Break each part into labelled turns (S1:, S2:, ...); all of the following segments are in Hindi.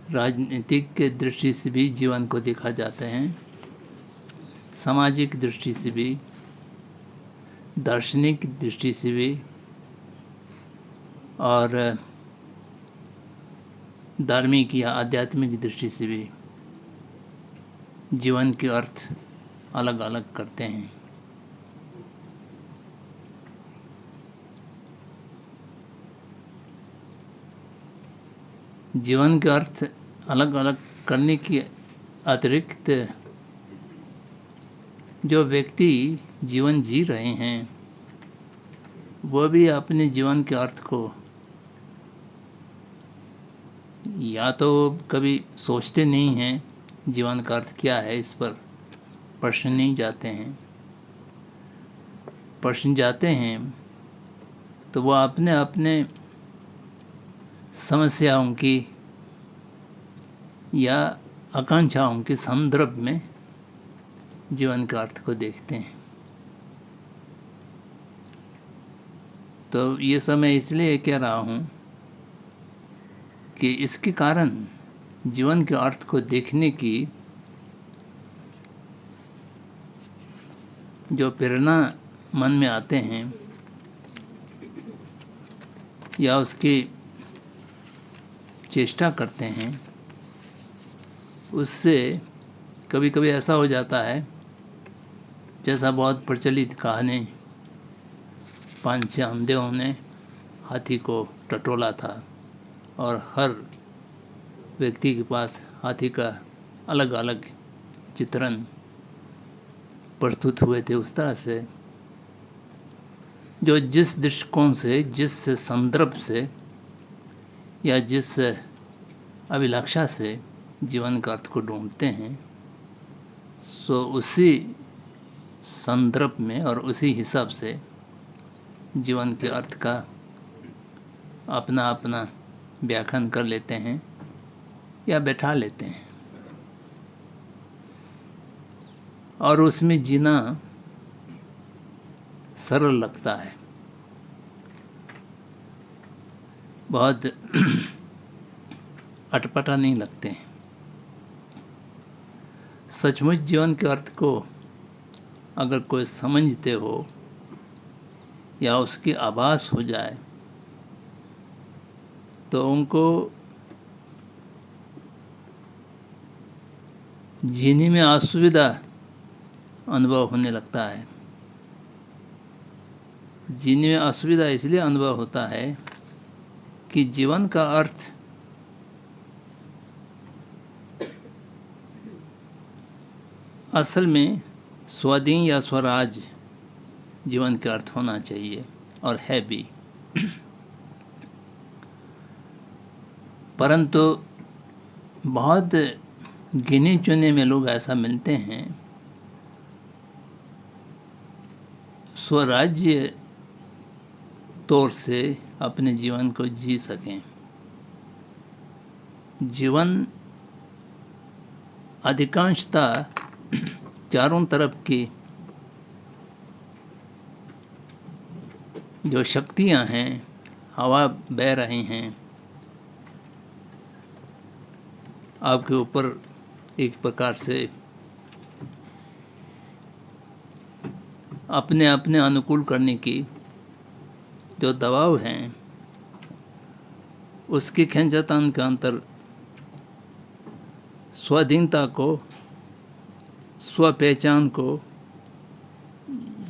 S1: राजनीतिक के दृष्टि से भी जीवन को देखा जाते हैं, सामाजिक दृष्टि से भी, दार्शनिक दृष्टि से भी और धार्मिक या आध्यात्मिक दृष्टि से भी जीवन के अर्थ अलग अलग करते हैं। जीवन के अर्थ अलग अलग करने के अतिरिक्त जो व्यक्ति जीवन जी रहे हैं वह भी अपने जीवन के अर्थ को या तो कभी सोचते नहीं हैं जीवन का अर्थ क्या है, इस पर प्रश्न नहीं जाते हैं। प्रश्न जाते हैं तो वह अपने अपने समस्याओं की या आकांक्षाओं के संदर्भ में जीवन का अर्थ को देखते हैं। तो ये सब मैं इसलिए कह रहा हूँ कि इसके कारण जीवन के अर्थ को देखने की जो प्रेरणा मन में आते हैं या उसकी चेष्टा करते हैं, उससे कभी कभी ऐसा हो जाता है जैसा बहुत प्रचलित कहानी, 5-6 अंधों ने हाथी को टटोला था और हर व्यक्ति के पास हाथी का अलग अलग चित्रण प्रस्तुत हुए थे। उस तरह से जो जिस दृष्टिकोण से, जिस संदर्भ से या जिस अभिलाषा से जीवन का अर्थ को ढूंढते हैं, सो उसी संदर्भ में और उसी हिसाब से जीवन के अर्थ का अपना अपना व्याख्यान कर लेते हैं या बैठा लेते हैं और उसमें जीना सरल लगता है। बहुत अटपटा नहीं लगते हैं। सचमुच जीवन के अर्थ को अगर कोई समझते हो या उसकी आभास हो जाए तो उनको जीने में असुविधा अनुभव होने लगता है। जीने में असुविधा इसलिए अनुभव होता है कि जीवन का अर्थ असल में स्वाधीन या स्वराज जीवन का अर्थ होना चाहिए और है भी, परंतु बहुत गिने चुने में लोग ऐसा मिलते हैं स्वराज्य तौर से अपने जीवन को जी सकें। जीवन अधिकांशतः चारों तरफ की जो शक्तियां हैं, हवा बह रही हैं, आपके ऊपर एक प्रकार से अपने अपने अनुकूल करने की जो दबाव हैं, उसकी खींचतान के अंतर स्वाधीनता को, स्वपहचान को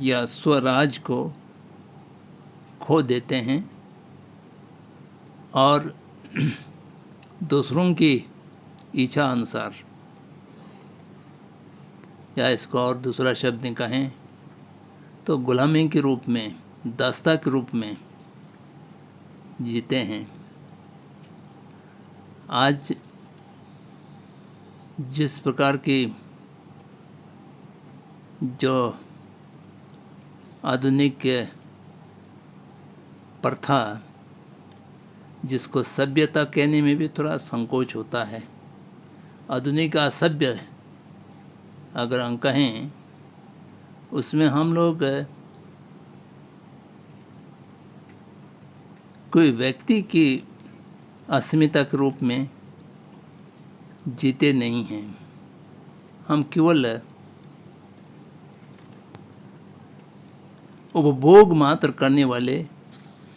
S1: या स्वराज को खो देते हैं और दूसरों की इच्छा अनुसार, या इसको और दूसरा शब्द कहें तो गुलामी के रूप में, दास्ता के रूप में जीते हैं। आज जिस प्रकार की जो आधुनिक प्रथा, जिसको सभ्यता कहने में भी थोड़ा संकोच होता है, आधुनिक असभ्य अगर हम कहें, उसमें हम लोग कोई व्यक्ति की अस्मिता के रूप में जीते नहीं हैं। हम केवल उपभोग मात्र करने वाले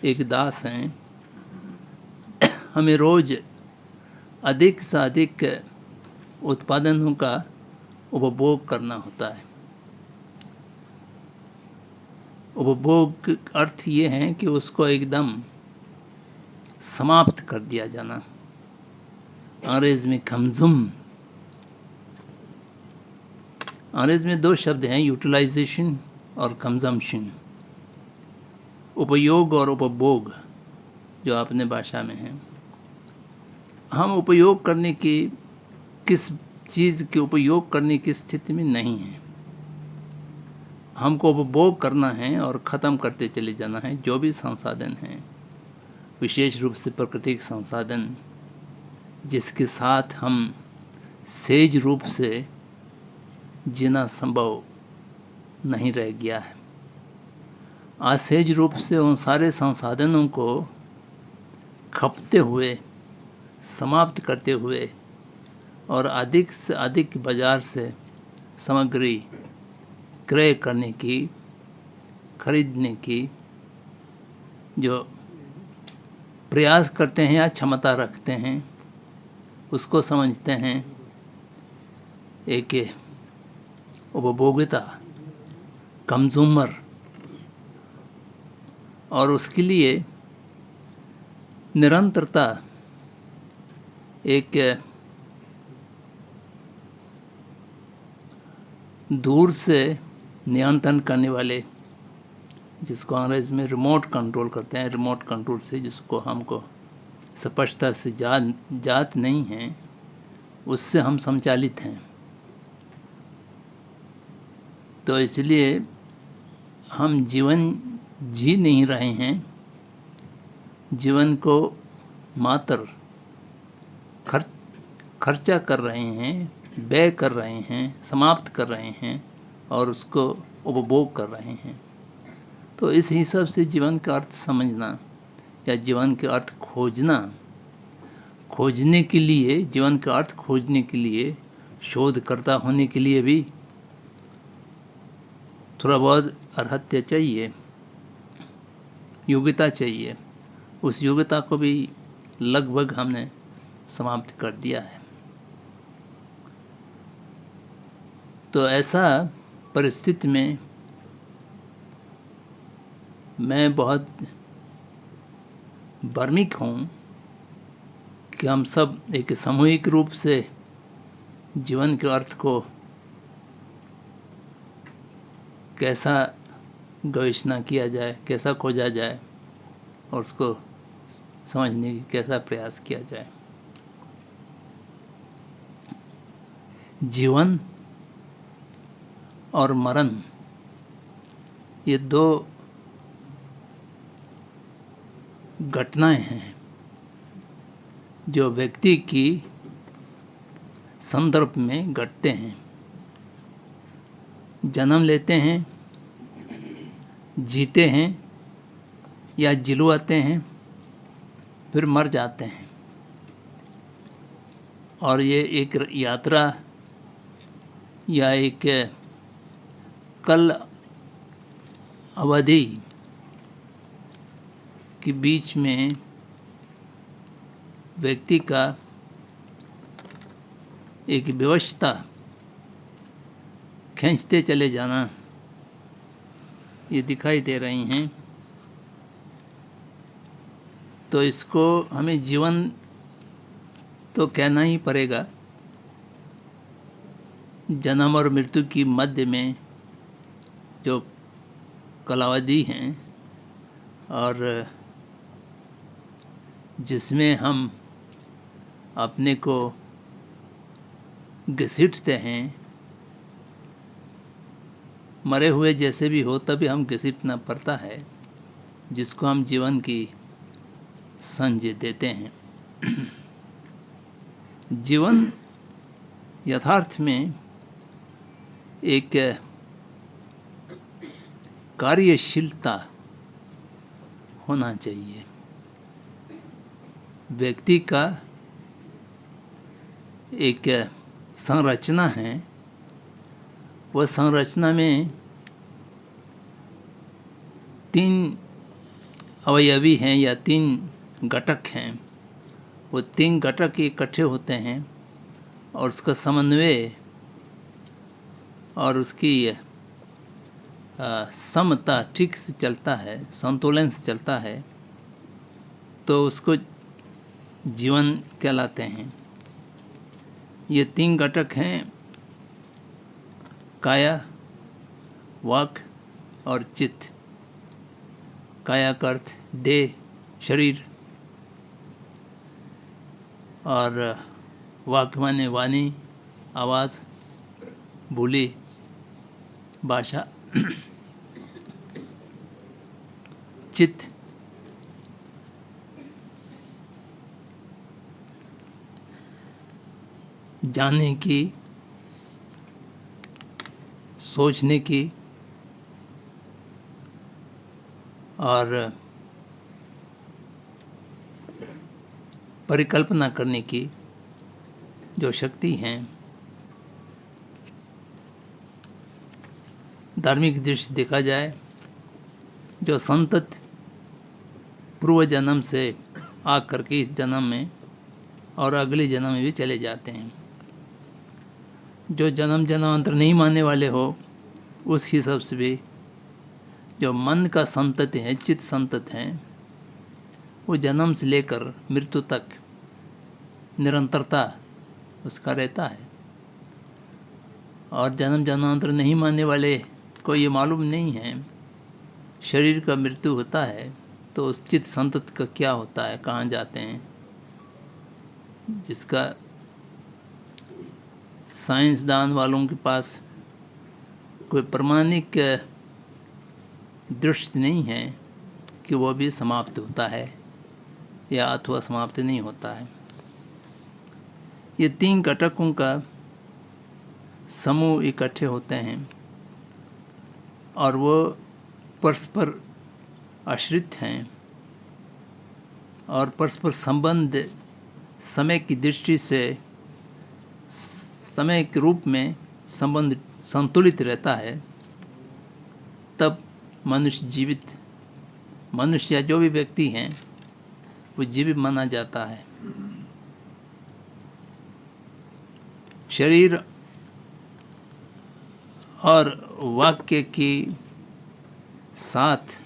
S1: एक दास हैं। हमें रोज अधिक से अधिक उत्पादनों का उपभोग करना होता है। उपभोग का अर्थ ये है कि उसको एकदम समाप्त कर दिया जाना। अंग्रेज में कंज्यूम, अंग्रेज में 2 शब्द हैं, यूटिलाइजेशन और कंजम्पशन। उपयोग और उपभोग जो अपने भाषा में है। हम उपयोग करने की, किस चीज़ के उपयोग करने की स्थिति में नहीं है। हमको उपभोग करना है और ख़त्म करते चले जाना है जो भी संसाधन हैं, विशेष रूप से प्राकृतिक संसाधन जिसके साथ हम सहज रूप से जीना संभव नहीं रह गया है। असहज रूप से उन सारे संसाधनों को खपते हुए, समाप्त करते हुए और अधिक से अधिक बाजार से सामग्री क्रय करने की, खरीदने की जो प्रयास करते हैं या क्षमता रखते हैं, उसको समझते हैं एक उपभोक्ता, कंज्यूमर। और उसके लिए निरंतरता एक दूर से नियंत्रण करने वाले, जिसको अंग्रेज में रिमोट कंट्रोल करते हैं, रिमोट कंट्रोल से जिसको हमको स्पष्टता से जात नहीं है, उससे हम संचालित हैं। तो इसलिए हम जीवन जी नहीं रहे हैं, जीवन को मात्र खर्चा कर रहे हैं, व्यय कर रहे हैं, समाप्त कर रहे हैं और उसको उपभोग कर रहे हैं। तो इस हिसाब से जीवन का अर्थ समझना या जीवन के अर्थ खोजने के लिए, जीवन का अर्थ खोजने के लिए, शोधकर्ता होने के लिए भी थोड़ा बहुत अर्हत्य चाहिए, योग्यता चाहिए। उस योग्यता को भी लगभग हमने समाप्त कर दिया है। तो ऐसा परिस्थिति में मैं बहुत भ्रमित हूँ कि हम सब एक सामूहिक रूप से जीवन के अर्थ को कैसा गवेषणा किया जाए, कैसा खोजा जाए और उसको समझने की कैसा प्रयास किया जाए। जीवन और मरण, ये 2 घटनाएं हैं जो व्यक्ति की संदर्भ में घटते हैं। जन्म लेते हैं, जीते हैं या जिलवाते हैं, फिर मर जाते हैं। और ये एक यात्रा या एक कल अवधि के बीच में व्यक्ति का एक व्यवस्था खींचते चले जाना, ये दिखाई दे रही हैं। तो इसको हमें जीवन तो कहना ही पड़ेगा। जन्म और मृत्यु की मध्य में जो कलावधि हैं और जिसमें हम अपने को घसीटते हैं, मरे हुए जैसे भी हो तभी हम घसीटना पड़ता है, जिसको हम जीवन की संज्ञा देते हैं। जीवन यथार्थ में एक कार्यशीलता होना चाहिए। व्यक्ति का एक संरचना है, वह संरचना में 3 अवयवी हैं या 3 घटक हैं। वो 3 घटक इकट्ठे होते हैं और उसका समन्वय और उसकी समता ठीक से चलता है, संतुलन से चलता है, तो उसको जीवन कहलाते हैं। ये 3 घटक हैं, काया, वाक और चित्त। काया का अर्थ देह, शरीर, और वाक माने वाणी, आवाज़, बोली, भाषा। चित्त जानने की, सोचने की और परिकल्पना करने की जो शक्ति हैं। धार्मिक दृष्टि देखा जाए, जो संतत पूर्व जन्म से आ करके इस जन्म में और अगले जन्म में भी चले जाते हैं। जो जन्म जन्मांतर नहीं मानने वाले हो, उस हिसाब से भी जो मन का संतति है, चित्त संतत हैं, वो जन्म से लेकर मृत्यु तक निरंतरता उसका रहता है। और जन्म जन्मांतर नहीं मानने वाले को ये मालूम नहीं है शरीर का मृत्यु होता है तो उस चित्त संतत का क्या होता है, कहाँ जाते हैं, जिसका साइंसदान वालों के पास कोई प्रमाणिक दृष्टि नहीं है कि वो भी समाप्त होता है या अथवा समाप्त नहीं होता है। ये 3 घटकों का समूह इकट्ठे होते हैं और वो परस्पर आश्रित हैं और परस्पर संबंध समय की दृष्टि से, समय के रूप में संबंध संतुलित रहता है, तब मनुष्य जीवित, मनुष्य या जो भी व्यक्ति हैं वो जीवित माना जाता है। शरीर और वाक्य के साथ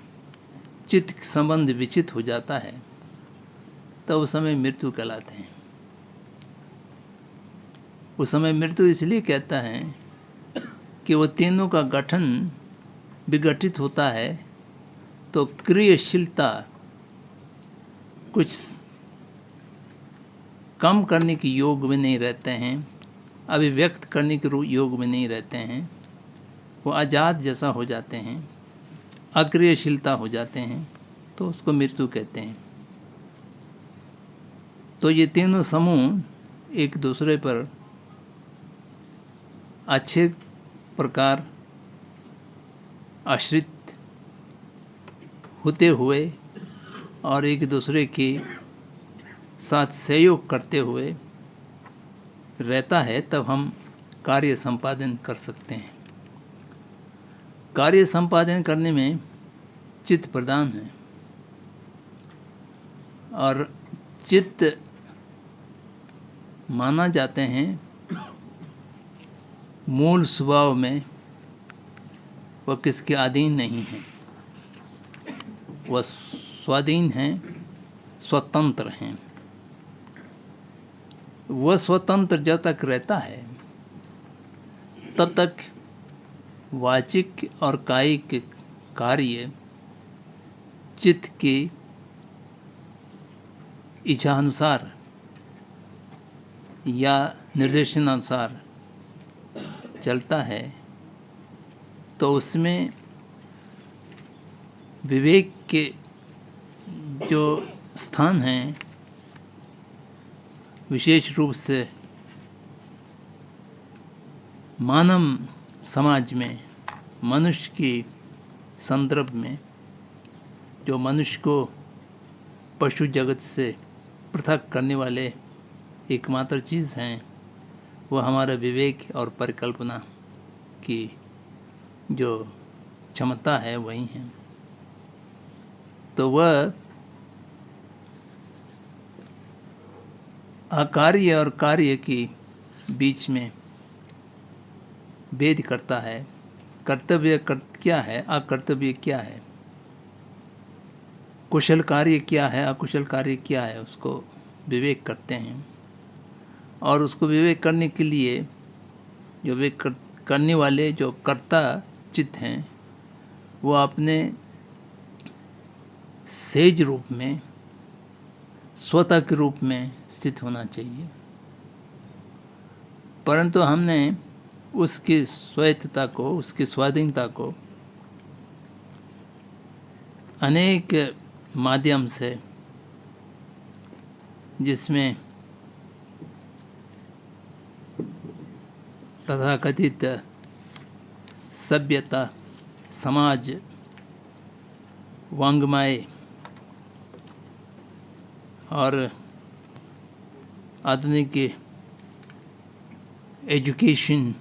S1: चित्त संबंध विचित हो जाता है, तो उस समय मृत्यु कहलाते हैं। उस समय मृत्यु इसलिए कहता है कि वो तीनों का गठन विघटित होता है, तो क्रियाशीलता कुछ कम करने के योग में नहीं रहते हैं, अभिव्यक्त करने के योग में नहीं रहते हैं, वो आज़ाद जैसा हो जाते हैं, अक्रियाशीलता हो जाते हैं, तो उसको मृत्यु कहते हैं। तो ये तीनों समूह एक दूसरे पर अच्छे प्रकार आश्रित होते हुए और एक दूसरे के साथ सहयोग करते हुए रहता है, तब हम कार्य संपादन कर सकते हैं। कार्य संपादन करने में चित्त प्रधान है और चित्त माना जाते हैं मूल स्वभाव में वह किसके अधीन नहीं है, वह स्वाधीन हैं, स्वतंत्र हैं। वह स्वतंत्र जब तक रहता है तब तक वाचिक और कायिक कार्य चित्त की इच्छानुसार या निर्देशनानुसार चलता है, तो उसमें विवेक के जो स्थान हैं, विशेष रूप से मानव समाज में, मनुष्य की संदर्भ में, जो मनुष्य को पशु जगत से पृथक करने वाले एकमात्र चीज़ हैं, वो हमारा विवेक और परिकल्पना की जो क्षमता है वही है। तो वह अकार्य और कार्य की बीच में भेद करता है। कर्तव्य क्या है, अकर्तव्य क्या है, कुशल कार्य क्या है, अकुशल कार्य क्या है, उसको विवेक करते हैं। और उसको विवेक करने के लिए जो विवेक करने वाले जो कर्ता चित्त हैं वो अपने सेज रूप में, स्वतः के रूप में स्थित होना चाहिए। परंतु हमने उसकी स्वायत्तता को, उसकी स्वाधीनता को अनेक माध्यम से, जिसमें तथाकथित सभ्यता, समाज, वांग्मय और आधुनिक एजुकेशन,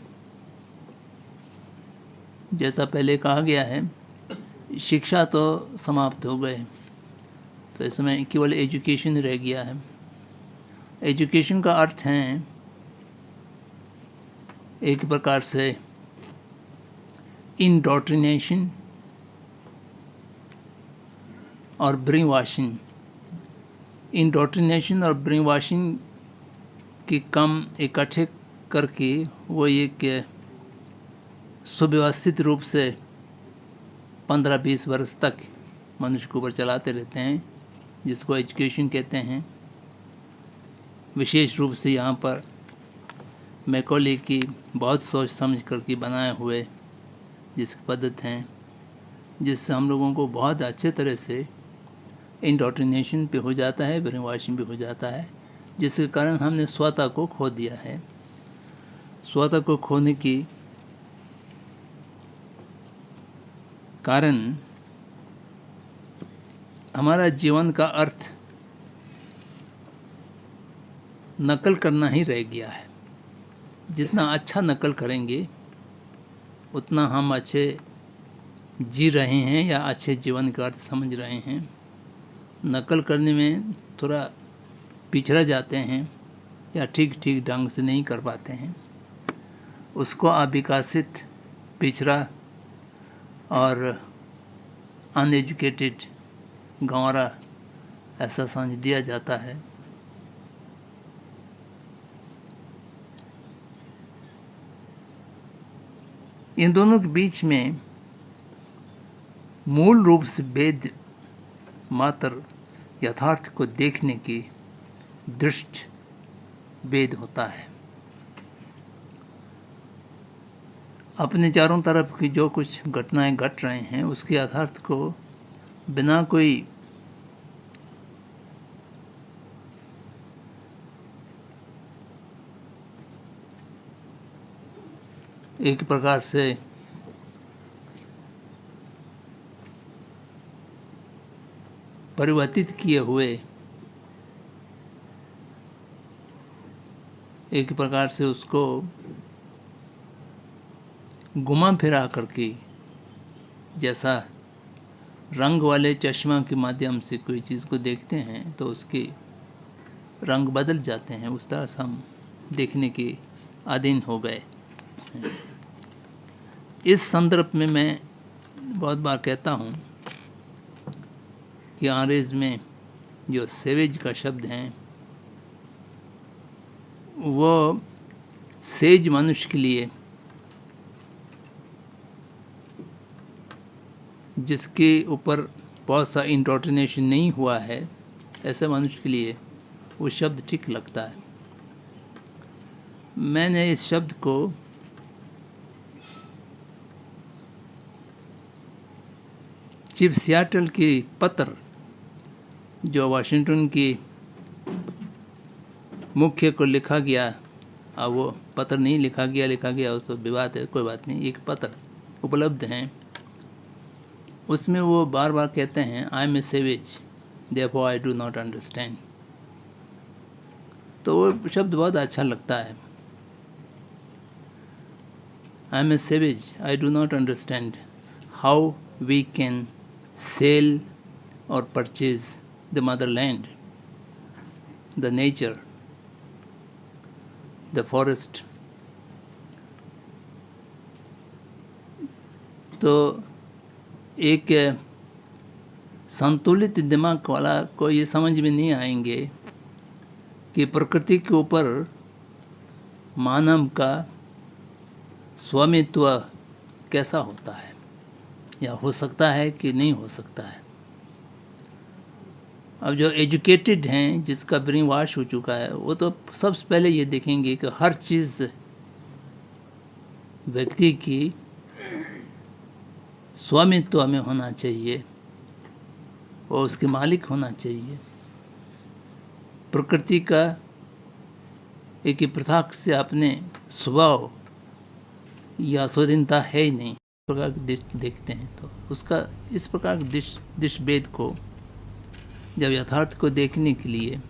S1: जैसा पहले कहा गया है, शिक्षा तो समाप्त हो गए, तो इसमें केवल एजुकेशन रह गया है। एजुकेशन का अर्थ है एक प्रकार से इंडोक्ट्रिनेशन और ब्रेन वॉशिंग। इंडोक्ट्रिनेशन और ब्रेन वॉशिंग की कम इकट्ठे करके वो एक सुव्यवस्थित रूप से 15-20 वर्ष तक मनुष्य को ऊपर चलाते रहते हैं, जिसको एजुकेशन कहते हैं। विशेष रूप से यहाँ पर मैकॉले की बहुत सोच समझ करके बनाए हुए जिसकी पद्धत हैं, जिससे हम लोगों को बहुत अच्छे तरह से इंडोक्ट्रिनेशन पे हो जाता है, ब्रेन वॉशिंग भी हो जाता है, जिसके कारण हमने स्वतः को खो दिया है। स्वतः को खोने की कारण हमारा जीवन का अर्थ नकल करना ही रह गया है। जितना अच्छा नकल करेंगे उतना हम अच्छे जी रहे हैं या अच्छे जीवन का अर्थ समझ रहे हैं। नकल करने में थोड़ा पिछड़ा जाते हैं या ठीक ढंग से नहीं कर पाते हैं। उसको अविकसित, पिछड़ा और अनएजुकेटेड, गंवारा ऐसा समझ दिया जाता है। इन दोनों के बीच में मूल रूप से भेद मात्र यथार्थ को देखने की दृष्टि भेद होता है। अपने चारों तरफ की जो कुछ घटनाएं घट रहे हैं उसके यथार्थ को बिना कोई एक प्रकार से परिवर्तित किए हुए, एक प्रकार से उसको घुमा फिरा करके, जैसा रंग वाले चश्मा के माध्यम से कोई चीज़ को देखते हैं तो उसके रंग बदल जाते हैं, उस तरह से हम देखने के अधीन हो गए। इस संदर्भ में मैं बहुत बार कहता हूँ कि अंग्रेज़ में जो सेवेज का शब्द है वो सेज मनुष्य के लिए, जिसके ऊपर बहुत सा इंडोक्ट्रिनेशन नहीं हुआ है, ऐसे मनुष्य के लिए वो शब्द ठीक लगता है। मैंने इस शब्द को चिप सियाटल की पत्र, जो वाशिंगटन की मुख्य को लिखा गया, अब वो पत्र नहीं लिखा गया उस पर विवाद है, कोई बात नहीं, एक पत्र उपलब्ध हैं। उसमें वो बार बार कहते हैं I am a savage therefore I do not understand. तो वो शब्द बहुत अच्छा लगता है। I am a savage. I do not understand how we can sell or purchase the motherland, the nature, the forest. तो एक संतुलित दिमाग वाला को ये समझ में नहीं आएंगे कि प्रकृति के ऊपर मानव का स्वामित्व कैसा होता है या हो सकता है कि नहीं हो सकता है। अब जो एजुकेटेड हैं, जिसका ब्रेन वॉश हो चुका है, वो तो सबसे पहले ये देखेंगे कि हर चीज़ व्यक्ति की स्वामित्व में होना चाहिए और उसके मालिक होना चाहिए। प्रकृति का एक ही प्रथा से अपने स्वभाव या स्वाधीनता है ही नहीं, इस प्रकार देखते हैं। तो उसका इस प्रकार दृश्य भेद को, जब यथार्थ को देखने के लिए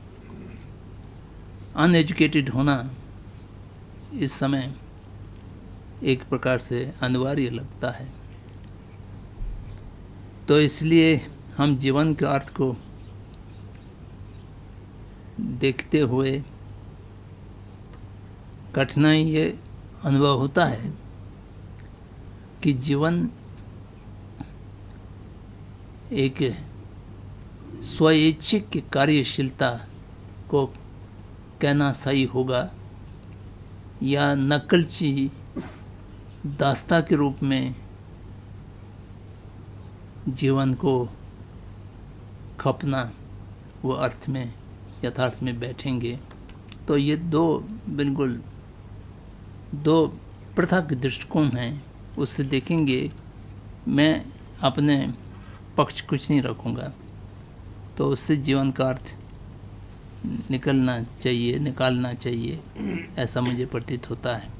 S1: अनएजुकेटेड होना इस समय एक प्रकार से अनिवार्य लगता है। तो इसलिए हम जीवन के अर्थ को देखते हुए कठिनाई ये अनुभव होता है कि जीवन एक स्वैच्छिक कार्यशीलता को कहना सही होगा या नकलची दास्ता के रूप में जीवन को खपना, वो अर्थ में यथार्थ में बैठेंगे। तो ये बिल्कुल दो पृथक दृष्टिकोण हैं। उससे देखेंगे, मैं अपने पक्ष कुछ नहीं रखूँगा, तो उससे जीवन का अर्थ निकालना चाहिए, ऐसा मुझे प्रतीत होता है।